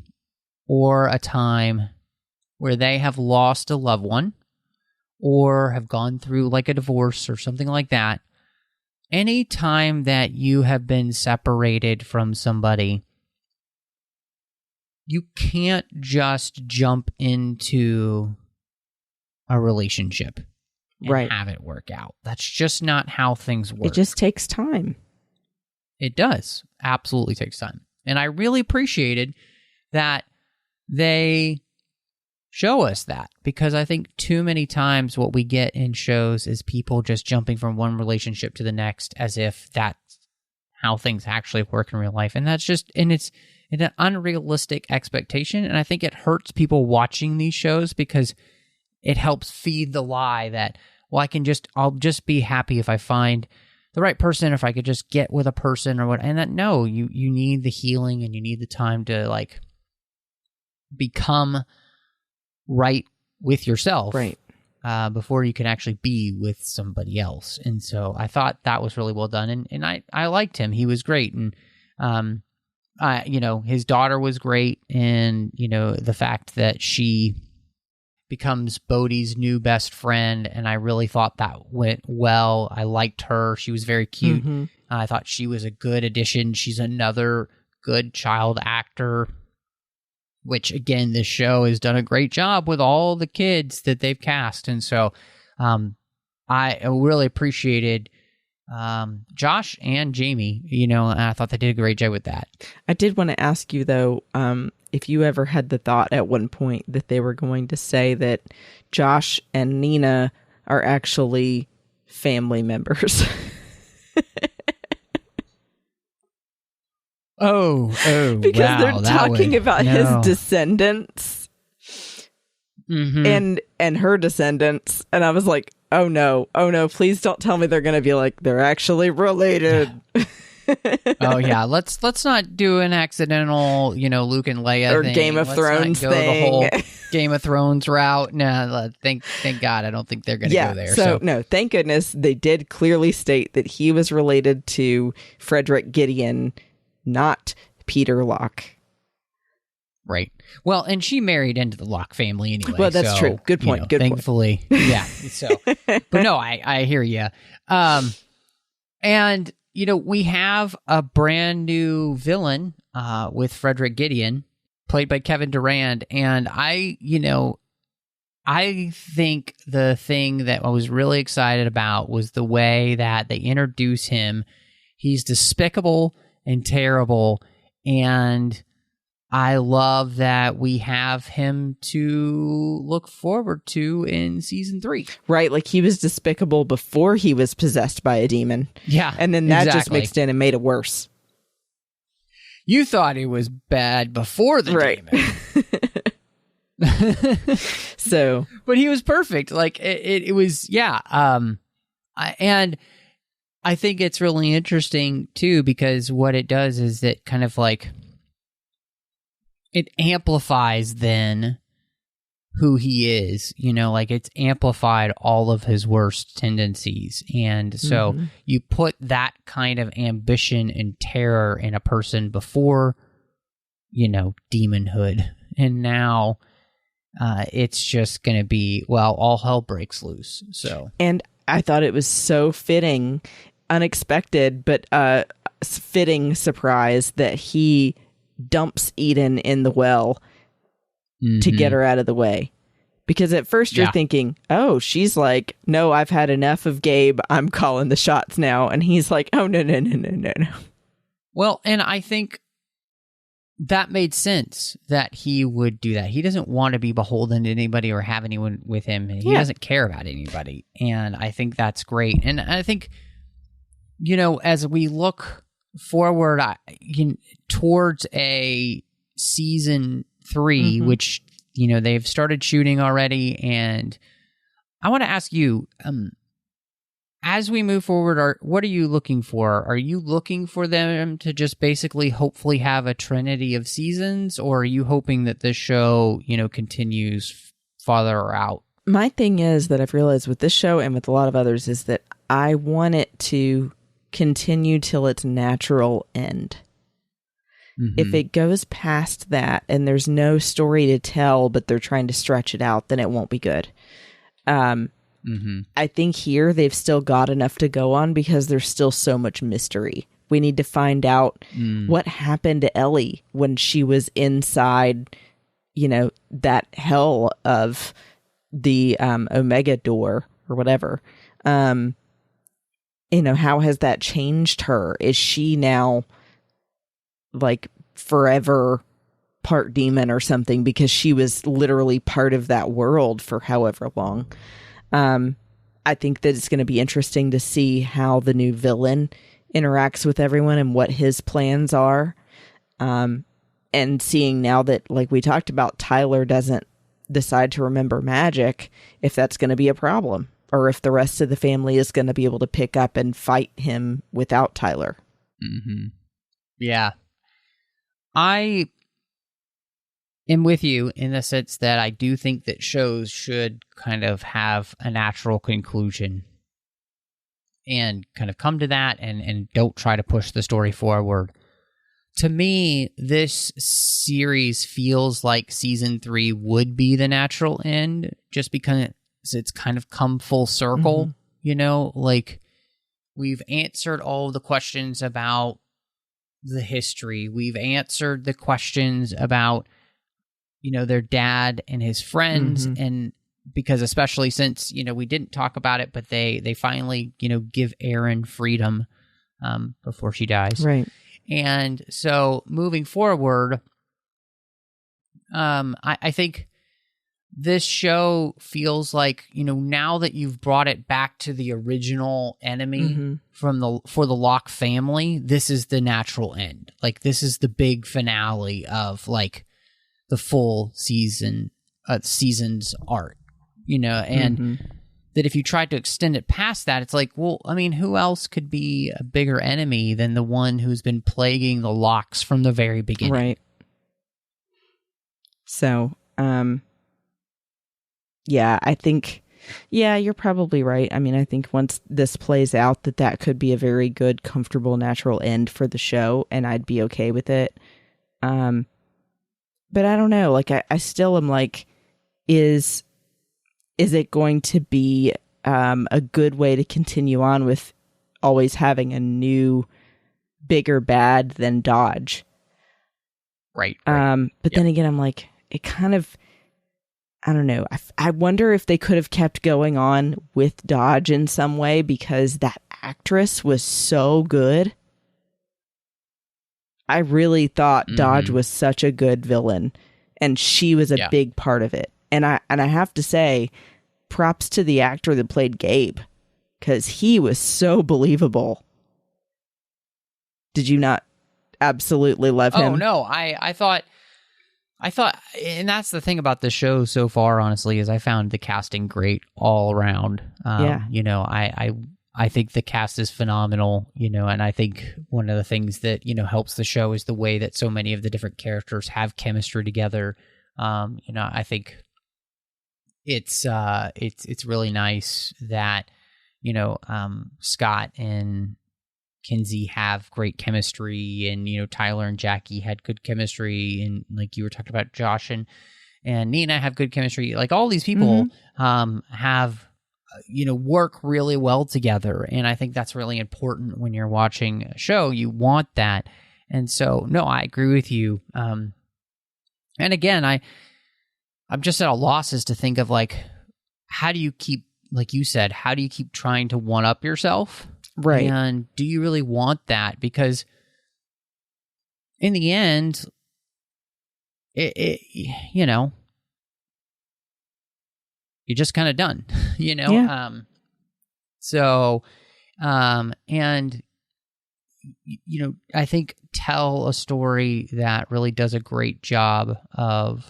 or a time where they have lost a loved one or have gone through like a divorce or something like that, any time that you have been separated from somebody, you can't just jump into a relationship and have it work out. That's just not how things work. It just takes time. It does. Absolutely takes time. And I really appreciated that they show us that, because I think too many times what we get in shows is people just jumping from one relationship to the next as if that's how things actually work in real life. And that's just, and it's an unrealistic expectation. And I think it hurts people watching these shows, because it helps feed the lie that, well, I'll just be happy if I find the right person, if I could just get with a person or what. And that, no, you need the healing, and you need the time to like become right with yourself, before you can actually be with somebody else. And so I thought that was really well done, and I liked him. He was great, and you know, his daughter was great, and you know, the fact that she becomes Bode's new best friend, and I really thought that went well. I liked her. She was very cute. I thought she was a good addition. She's another good child actor which again, this show has done a great job with all the kids that they've cast. And so I really appreciated Josh and Jamie, and I thought they did a great job with that. I did want to ask you, though, if you ever had the thought at one point that they were going to say that Josh and Nina are actually family members. Because they're talking about his descendants and her descendants, and I was like, oh no, please don't tell me they're going to be like, they're actually related. Oh yeah, let's not do an accidental, Luke and Leia or thing. Game of Thrones go thing. The whole Game of Thrones route. No, thank God, I don't think they're going to go there. So no, thank goodness they did clearly state that he was related to Frederick Gideon, not Peter Locke. Right. Well, and she married into the Locke family anyway. Well, that's true. Good point. Good thankfully, point. Yeah. So, but no, I hear you. And we have a brand new villain with Frederick Gideon, played by Kevin Durand, and I think the thing that I was really excited about was the way that they introduce him. He's despicable and terrible, and I love that we have him to look forward to in season 3. Right, like he was despicable before he was possessed by a demon. Yeah, and then that just mixed in and made it worse. You thought he was bad before the demon. So, but he was perfect. Like it was, yeah. And I think it's really interesting too, because what it does is that kind of like it amplifies then who he is, like it's amplified all of his worst tendencies. And so you put that kind of ambition and terror in a person before, demonhood. And now it's just going to be, well, all hell breaks loose. So, and I thought it was so fitting, unexpected, but fitting surprise that he dumps Eden in the well to get her out of the way. Because at first you're thinking, oh, she's like, no, I've had enough of Gabe. I'm calling the shots now. And he's like, oh, no. Well, and I think that made sense that he would do that. He doesn't want to be beholden to anybody or have anyone with him. He doesn't care about anybody. And I think that's great. And I think, as we look forward towards a season 3, which they've started shooting already, and I want to ask you, as we move forward, what are you looking for? Are you looking for them to just basically hopefully have a trinity of seasons, or are you hoping that this show continues farther out? My thing is that I've realized with this show and with a lot of others is that I want it to continue till its natural end. If it goes past that and there's no story to tell, but they're trying to stretch it out, then it won't be good. I think here they've still got enough to go on because there's still so much mystery. We need to find out what happened to Ellie when she was inside, that hell of the Omega door or whatever. How has that changed her? Is she now like forever part demon or something because she was literally part of that world for however long? I think that it's going to be interesting to see how the new villain interacts with everyone and what his plans are. And seeing now that, like we talked about, Tyler doesn't decide to remember magic, if that's going to be a problem, or if the rest of the family is going to be able to pick up and fight him without Tyler. Yeah. I am with you in the sense that I do think that shows should kind of have a natural conclusion and kind of come to that and don't try to push the story forward. To me, this series feels like season 3 would be the natural end, just because it's kind of come full circle, like we've answered all of the questions about the history. We've answered the questions about their dad and his friends, and because especially since, we didn't talk about it, but they finally, give Erin freedom before she dies. Right. And so moving forward, I think this show feels like, now that you've brought it back to the original enemy for the Locke family, this is the natural end. Like, this is the big finale of like the full season's arc, and that if you tried to extend it past that, it's like, well, I mean, who else could be a bigger enemy than the one who's been plaguing the Locks from the very beginning? Right. So, yeah, I think, you're probably right. I mean, I think once this plays out, that could be a very good, comfortable, natural end for the show, and I'd be okay with it. But I don't know. Like, I still am like, is it going to be a good way to continue on with always having a new, bigger bad than Dodge? Right. But then again, I'm like, it kind of, I don't know. I wonder if they could have kept going on with Dodge in some way, because that actress was so good. I really thought Dodge was such a good villain, and she was a big part of it. And I have to say, props to the actor that played Gabe, because he was so believable. Did you not absolutely love him? Oh, no. I thought, and that's the thing about the show so far, honestly, is I found the casting great all around. I think the cast is phenomenal, and I think one of the things that, helps the show is the way that so many of the different characters have chemistry together. I think it's really nice that, Scott and Kinsey have great chemistry, and Tyler and Jackie had good chemistry, and like you were talking about, Josh and Nina have good chemistry. Like, all these people have work really well together, and I think that's really important when you're watching a show. You want that. And so, no, I agree with you. And again, I'm just at a loss as to think of, like, how do you keep, like you said, how do you keep trying to one up yourself? Right. And do you really want that? Because in the end, you're just kind of done, Yeah. And I think tell a story that really does a great job of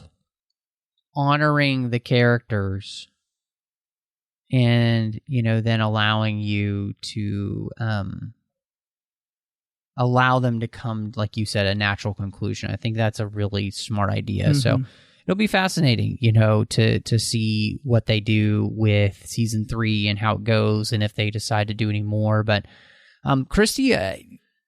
honoring the characters, and then allowing you to allow them to come, like you said, a natural conclusion. I think that's a really smart idea. So it'll be fascinating, to see what they do with season 3 and how it goes, and if they decide to do any more. But Christy,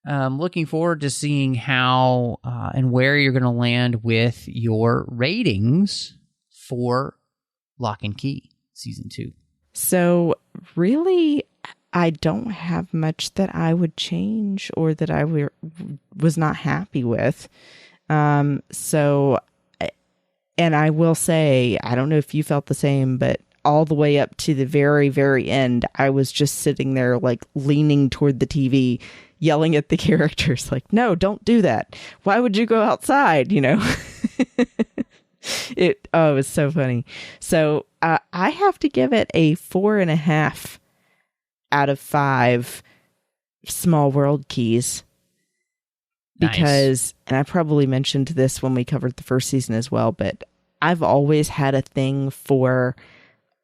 I'm looking forward to seeing how and where you're going to land with your ratings for Lock and Key season 2. So really, I don't have much that I would change or that I was not happy with. And I will say, I don't know if you felt the same, but all the way up to the very, very end, I was just sitting there, like, leaning toward the TV, yelling at the characters, like, no, don't do that. Why would you go outside? It was so funny. So I have to give it a 4.5 out of 5 small world keys. Because, and I probably mentioned this when we covered the first season as well, but I've always had a thing for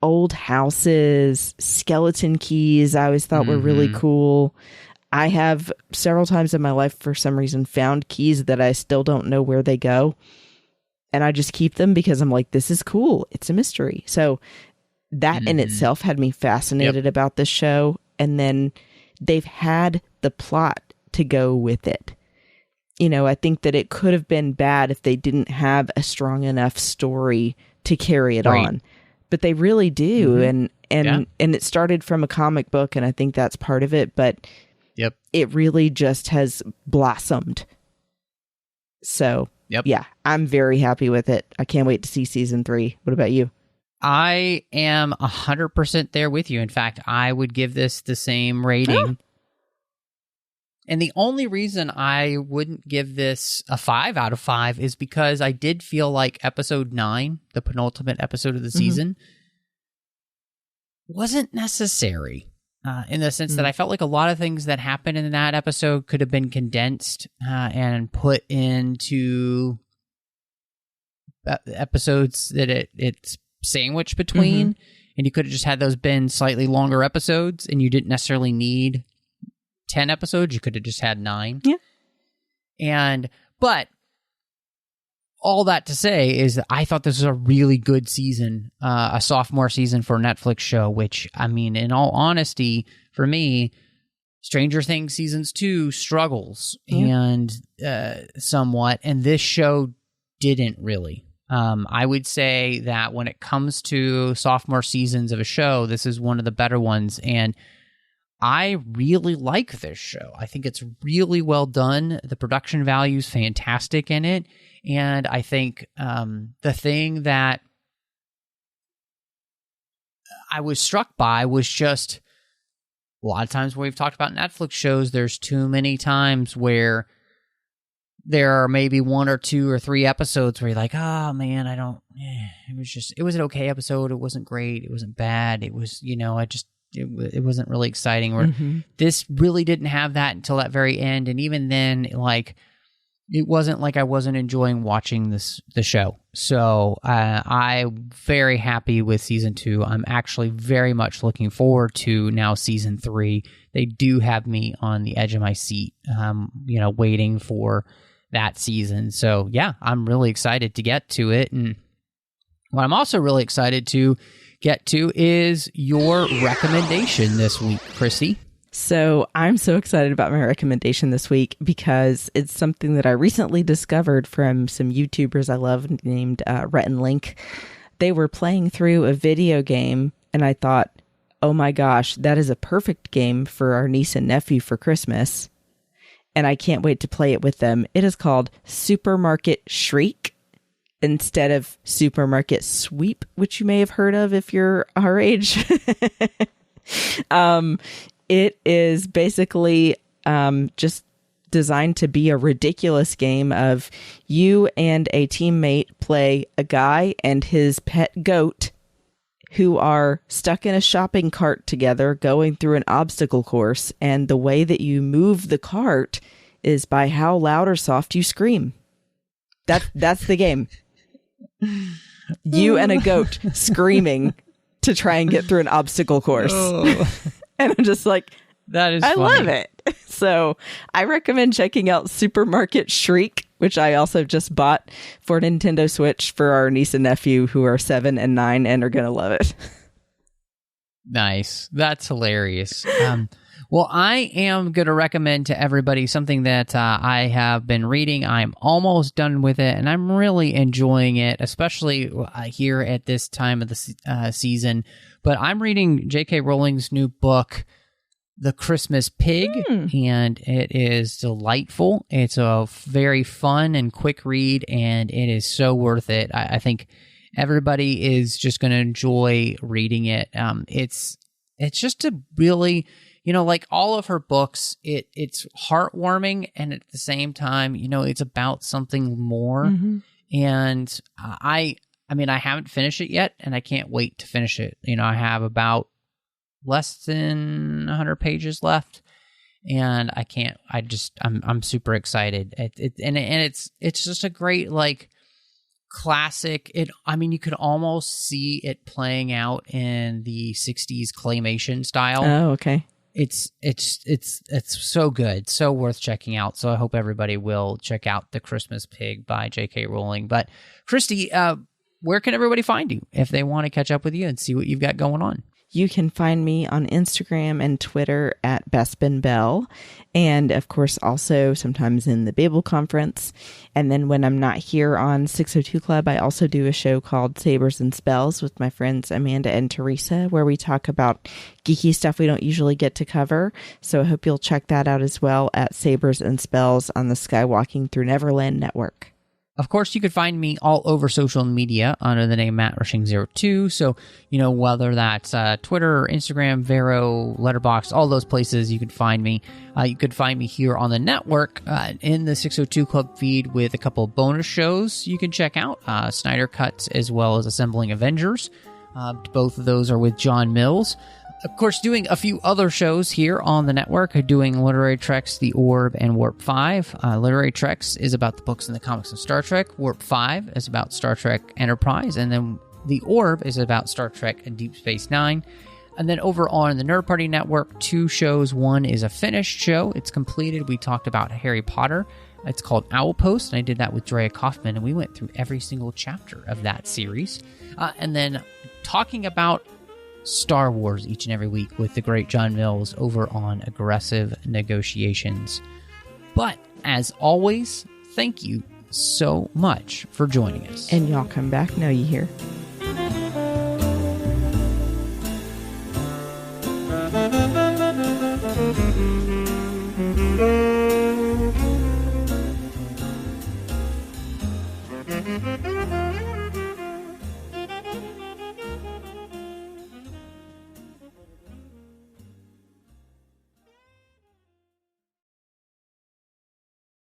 old houses, skeleton keys. I always thought were really cool. I have several times in my life, for some reason, found keys that I still don't know where they go. And I just keep them because I'm like, this is cool. It's a mystery. So that in itself had me fascinated about this show. And then they've had the plot to go with it. I think that it could have been bad if they didn't have a strong enough story to carry it on. But they really do. And it started from a comic book, and I think that's part of it. But it really just has blossomed. So Yep. Yeah, I'm very happy with it. I can't wait to see season 3. What about you? I am 100% there with you. In fact, I would give this the same rating. And the only reason I wouldn't give this a 5 out of 5 is because I did feel like episode 9, the penultimate episode of the season, wasn't necessary. In the sense that I felt like a lot of things that happened in that episode could have been condensed and put into episodes that it's sandwiched between. And you could have just had those been slightly longer episodes, and you didn't necessarily need 10 episodes. You could have just had 9. Yeah. But all that to say is that I thought this was a really good season, a sophomore season for a Netflix show, which, I mean, in all honesty, for me, Stranger Things seasons 2 struggles and somewhat, and this show didn't really. I would say that when it comes to sophomore seasons of a show, this is one of the better ones, and I really like this show. I think it's really well done. The production value is fantastic in it. And I think the thing that I was struck by was just a lot of times when we've talked about Netflix shows, there's too many times where there are maybe 1 or 2 or 3 episodes where you're like, oh man, it was an okay episode. It wasn't great. It wasn't bad. It was, it wasn't really exciting. Or this really didn't have that until that very end. And even then, like, it wasn't like I wasn't enjoying watching the show. So I'm very happy with season 2. I'm actually very much looking forward to now season 3. They do have me on the edge of my seat, waiting for that season. So yeah, I'm really excited to get to it. And what I'm also really excited to get to is your recommendation this week, Christy. So I'm so excited about my recommendation this week because it's something that I recently discovered from some YouTubers I love named Rhett and Link. They were playing through a video game, and I thought, oh my gosh, that is a perfect game for our niece and nephew for Christmas. And I can't wait to play it with them. It is called Supermarket Shriek instead of Supermarket Sweep, which you may have heard of if you're our age. It is basically just designed to be a ridiculous game of you and a teammate play a guy and his pet goat who are stuck in a shopping cart together going through an obstacle course. And the way that you move the cart is by how loud or soft you scream. That's the game. You and a goat screaming to try and get through an obstacle course. And I'm just like, that is I funny. love it. So I recommend checking out Supermarket Shriek, which I also just bought for Nintendo Switch for our niece and nephew who are 7 and 9 and are going to love it. Nice. That's hilarious. Well, I am going to recommend to everybody something that I have been reading. I'm almost done with it, and I'm really enjoying it, especially here at this time of the season. But I'm reading J.K. Rowling's new book, The Christmas Pig, and it is delightful. It's a very fun and quick read, and it is so worth it. I think everybody is just going to enjoy reading it. It's just a really... like all of her books, it's heartwarming, and at the same time, it's about something more. And I haven't finished it yet, and I can't wait to finish it. I have about less than 100 pages left, and I'm super excited. It's just a great, like, classic. You could almost see it playing out in the 60s claymation style. Oh, okay. It's so good, so worth checking out. So I hope everybody will check out The Christmas Pig by J.K. Rowling. But Christy, where can everybody find you if they want to catch up with you and see what you've got going on? You can find me on Instagram and Twitter at Bespin Bell. And of course, also sometimes in the Babel Conference. And then when I'm not here on 602 Club, I also do a show called Sabers and Spells with my friends Amanda and Teresa, where we talk about geeky stuff we don't usually get to cover. So I hope you'll check that out as well at Sabers and Spells on the Skywalking Through Neverland Network. Of course, you could find me all over social media under the name MattRushing02. So, whether that's Twitter, Instagram, Vero, Letterboxd, all those places, you can find me. You could find me here on the network in the 602 Club feed with a couple of bonus shows you can check out. Snyder Cuts as well as Assembling Avengers. Both of those are with John Mills. Of course, doing a few other shows here on the network, doing Literary Treks, The Orb, and Warp 5. Literary Treks is about the books and the comics of Star Trek. Warp 5 is about Star Trek Enterprise. And then The Orb is about Star Trek and Deep Space Nine. And then over on the Nerd Party Network, 2 shows. One is a finished show. It's completed. We talked about Harry Potter. It's called Owl Post, and I did that with Drea Kaufman, and we went through every single chapter of that series. And then talking about Star Wars each and every week with the great John Mills over on Aggressive Negotiations. But as always, thank you so much for joining us. And y'all come back now, you hear?